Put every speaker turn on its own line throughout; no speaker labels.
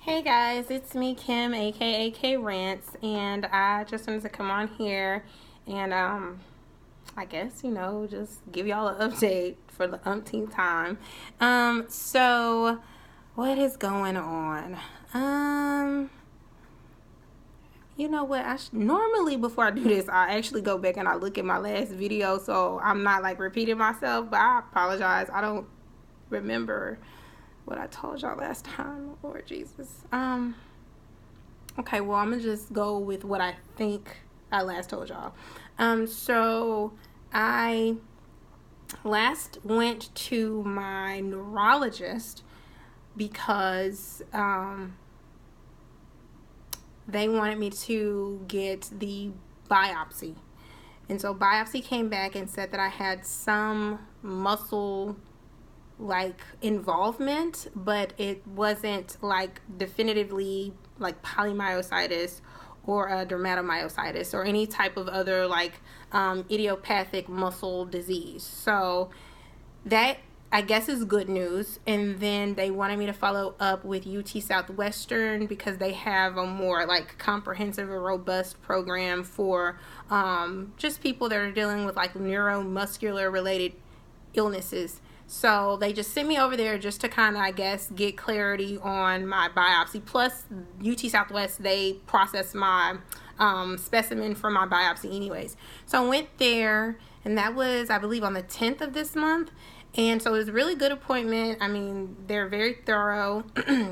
Hey guys, it's me Kim, aka K Rants, and I just wanted to come on here and I guess just give y'all an update for the umpteenth time. So what is going on? You know what? Normally before I do this, I actually go back and I look at my last video, so I'm not like repeating myself. But I apologize. I don't remember what I told y'all last time. Lord Jesus. Okay, well, I'm gonna just go with what I think I last told y'all. So I last went to my neurologist because they wanted me to get the biopsy. And so biopsy came back and said that I had some muscle like involvement, but it wasn't like definitively like polymyositis or dermatomyositis or any type of other like idiopathic muscle disease. So that I guess is good news. And then they wanted me to follow up with UT Southwestern because they have a more like comprehensive or robust program for just people that are dealing with like neuromuscular related illnesses. So they just sent me over there just to kind of, I guess, get clarity on my biopsy. Plus, UT Southwest, they processed my specimen for my biopsy anyways. So I went there, and that was, I believe, on the 10th of this month. And so it was a really good appointment. I mean, they're very thorough.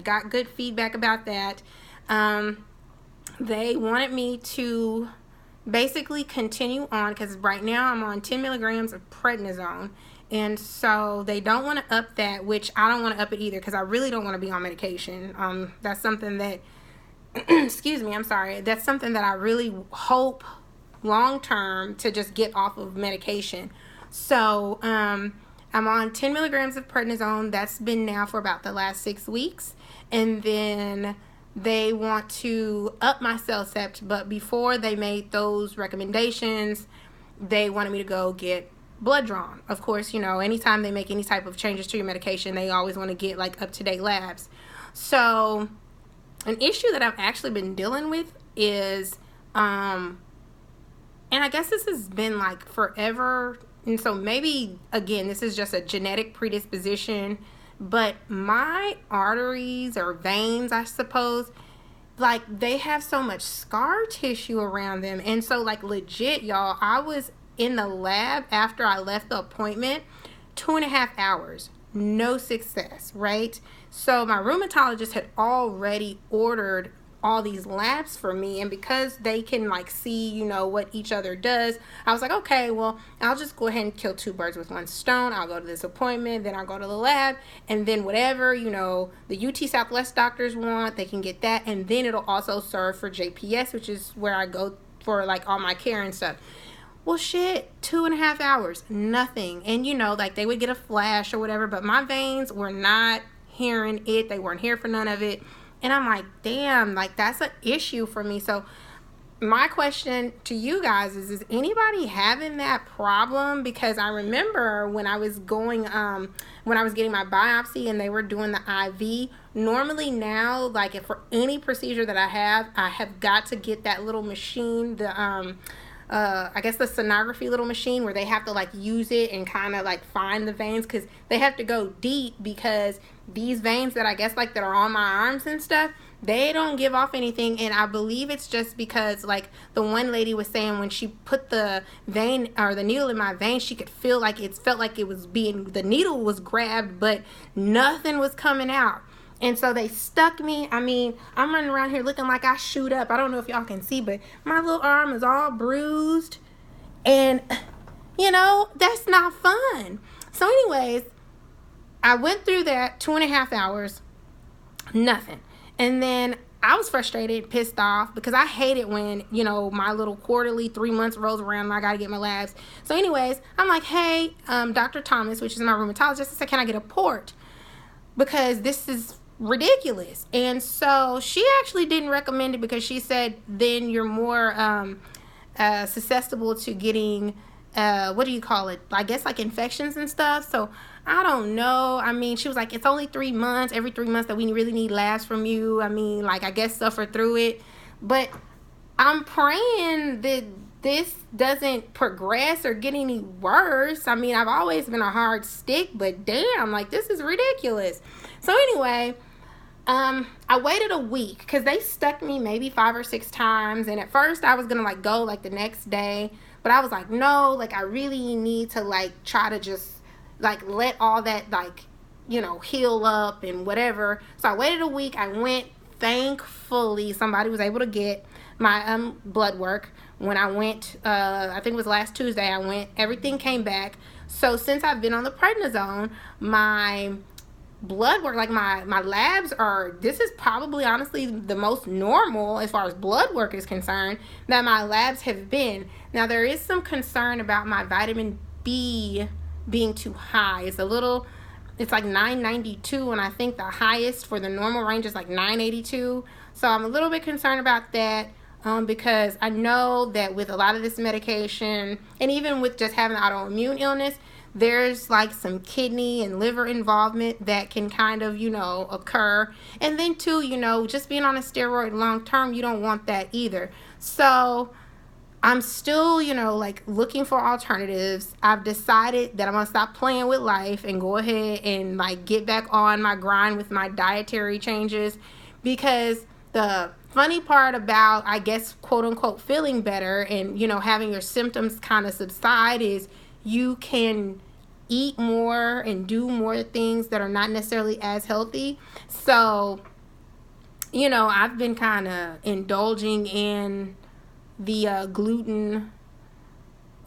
Got good feedback about that. They wanted me to basically continue on because right now I'm on 10 milligrams of prednisone. And so they don't want to up that, which I don't want to up it either because I really don't want to be on medication. That's something that, excuse me, I'm sorry. That's something that I really hope long term to just get off of medication. So I'm on 10 milligrams of prednisone. That's been now for about the last 6 weeks. And then they want to up my CellCept, but before they made those recommendations, they wanted me to go get blood drawn. Of course, anytime they make any type of changes to your medication, they always want to get like up-to-date labs. So an issue that I've actually been dealing with is and I guess this has been like forever, and so maybe again this is just a genetic predisposition, but my arteries or veins, I suppose, like they have so much scar tissue around them. And so like legit, y'all, I was in the lab after I left the appointment 2.5 hours, no success, right? So my rheumatologist had already ordered all these labs for me, and because they can like see what each other does, I was like, okay, well, I'll just go ahead and kill two birds with one stone. I'll go to this appointment, then I'll go to the lab, and then whatever the UT Southwest doctors want, they can get that, and then it'll also serve for JPS, which is where I go for like all my care and stuff. Well, shit, 2.5 hours, nothing. And like they would get a flash or whatever, but my veins were not hearing it. They weren't here for none of it. And I'm like, damn, like that's an issue for me. So my question to you guys is anybody having that problem? Because I remember when I was getting my biopsy and they were doing the IV, normally now, like if for any procedure that I have got to get that little machine, the I guess the sonography little machine where they have to like use it and kind of like find the veins, because they have to go deep, because these veins that I guess like that are on my arms and stuff, they don't give off anything. And I believe it's just because like the one lady was saying when she put the vein or the needle in my vein, she could feel like it felt like it was the needle was grabbed, but nothing was coming out. And so they stuck me. I mean, I'm running around here looking like I shoot up. I don't know if y'all can see, but my little arm is all bruised. And, that's not fun. So anyways, I went through that 2.5 hours, nothing. And then I was frustrated, pissed off, because I hate it when, my little quarterly 3 months rolls around and I got to get my labs. So anyways, I'm like, hey, Dr. Thomas, which is my rheumatologist, I said, can I get a port? Because this is ridiculous. And so she actually didn't recommend it because she said then you're more susceptible to getting what do you call it, I guess like infections and stuff. So I don't know. I mean, she was like, it's only 3 months. Every 3 months that we really need labs from you. I mean, like, I guess suffer through it. But I'm praying that this doesn't progress or get any worse. I mean, I've always been a hard stick, but damn, like, this is ridiculous. So anyway, I waited a week because they stuck me maybe 5 or 6 times. And at first I was going to like go like the next day, but I was like, no, like I really need to like try to just like let all that like, heal up and whatever. So I waited a week. I went, thankfully somebody was able to get my blood work. When I went, I think it was last Tuesday, I went, everything came back. So since I've been on the prednisone, my blood work, like my labs are, this is probably honestly the most normal as far as blood work is concerned that my labs have been. Now there is some concern about my vitamin B being too high. It's like 992, and I think the highest for the normal range is like 982. So I'm a little bit concerned about that. Because I know that with a lot of this medication, and even with just having autoimmune illness, there's like some kidney and liver involvement that can kind of, occur. And then too, just being on a steroid long term, you don't want that either. So I'm still, like looking for alternatives. I've decided that I'm going to stop playing with life and go ahead and like get back on my grind with my dietary changes, because the funny part about, I guess, quote unquote, feeling better and, having your symptoms kind of subside is you can eat more and do more things that are not necessarily as healthy. So, I've been kind of indulging in the gluten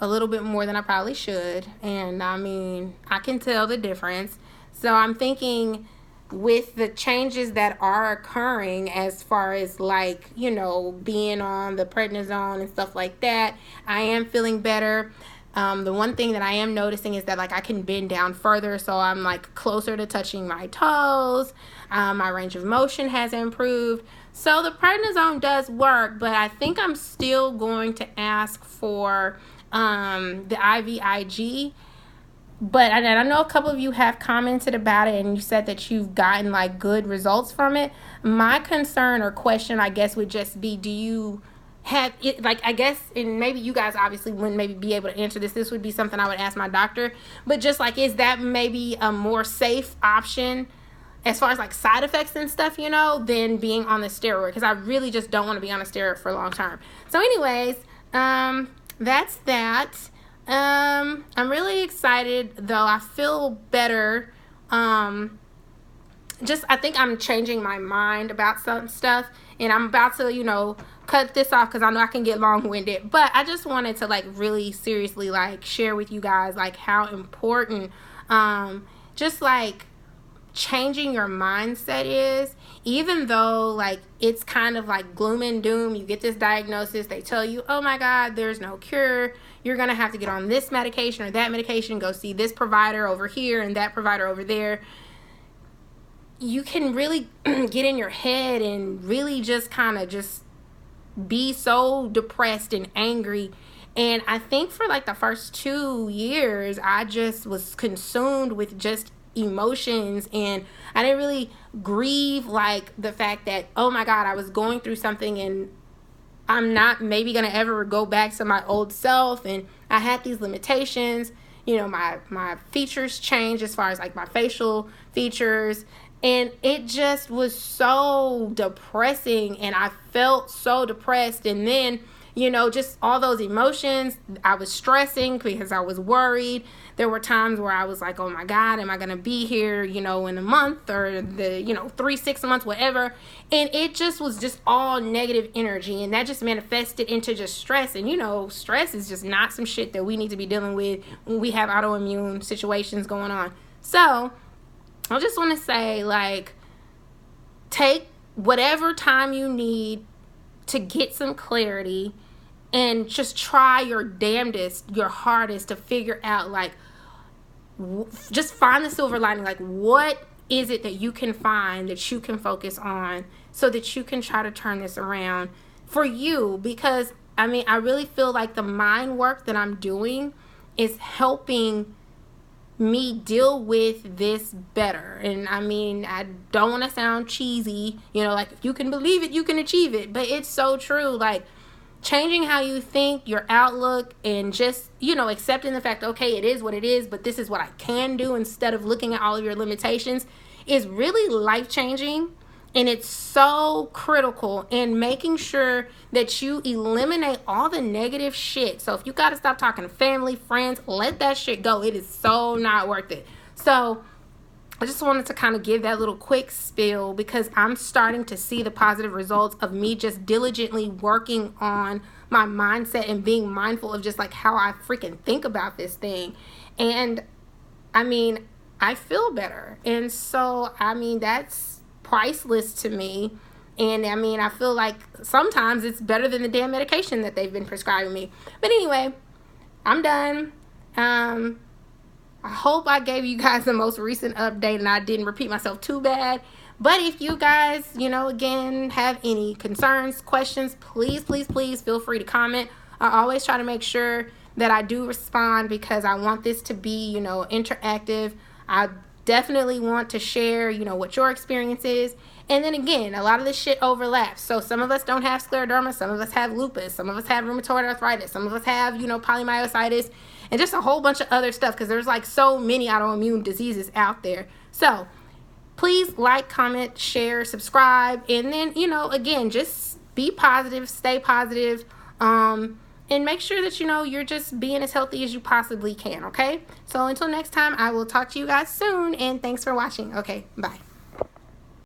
a little bit more than I probably should. And I mean, I can tell the difference. So I'm thinking, with the changes that are occurring as far as like, being on the prednisone and stuff like that, I am feeling better. The one thing that I am noticing is that like I can bend down further, so I'm like closer to touching my toes. My range of motion has improved. So the prednisone does work, but I think I'm still going to ask for the IVIG. But I know a couple of you have commented about it, and you said that you've gotten like good results from it. My concern or question, I guess, would just be, do you have it, like, I guess, and maybe you guys obviously wouldn't maybe be able to answer this. This would be something I would ask my doctor. But just like, is that maybe a more safe option as far as like side effects and stuff, than being on the steroid? Because I really just don't want to be on a steroid for a long term. So anyways, that's that. I'm really excited though. I feel better. I think I'm changing my mind about some stuff, and I'm about to, cut this off because I know I can get long-winded, but I just wanted to like really seriously like share with you guys like how important, just like changing your mindset is. Even though like it's kind of like gloom and doom, you get this diagnosis, they tell you, oh my God, there's no cure, you're gonna have to get on this medication or that medication, go see this provider over here and that provider over there. You can really get in your head and really just kind of just be so depressed and angry. And I think for like the first 2 years, I just was consumed with just emotions, and I didn't really grieve like the fact that, oh my God, I was going through something and I'm not maybe gonna ever go back to my old self, and I had these limitations. My features changed as far as like my facial features, and it just was so depressing, and I felt so depressed. And then, just all those emotions, I was stressing because I was worried. There were times where I was like, oh my God, am I going to be here, in a month or 3, 6 months, whatever. And it just was just all negative energy. And that just manifested into just stress. And, stress is just not some shit that we need to be dealing with when we have autoimmune situations going on. So I just want to say, like, take whatever time you need to get some clarity, and just try your damnedest, your hardest to figure out, like, just find the silver lining. Like, what is it that you can find that you can focus on so that you can try to turn this around for you? Because, I mean, I really feel like the mind work that I'm doing is helping me deal with this better. And I mean, I don't want to sound cheesy, like if you can believe it, you can achieve it. But it's so true. Like, changing how you think, your outlook, and just, accepting the fact, okay, it is what it is, but this is what I can do, instead of looking at all of your limitations, is really life-changing. And it's so critical in making sure that you eliminate all the negative shit. So if you got to stop talking to family, friends, let that shit go. It is so not worth it. So I just wanted to kind of give that little quick spiel, because I'm starting to see the positive results of me just diligently working on my mindset and being mindful of just like how I freaking think about this thing. And I mean, I feel better. And so, I mean, that's priceless to me. And I mean, I feel like sometimes it's better than the damn medication that they've been prescribing me. But anyway, I'm done. I hope I gave you guys the most recent update and I didn't repeat myself too bad. But if you guys, again, have any concerns, questions, please feel free to comment. I always try to make sure that I do respond, because I want this to be, interactive. I definitely want to share, what your experience is. And then again, a lot of this shit overlaps. So some of us don't have scleroderma, some of us have lupus, some of us have rheumatoid arthritis, some of us have, polymyositis, and just a whole bunch of other stuff, because there's like so many autoimmune diseases out there. So please like, comment, share, subscribe, and then, again, just be positive, stay positive, and make sure that, you're just being as healthy as you possibly can, okay? So until next time, I will talk to you guys soon, and thanks for watching. Okay, bye.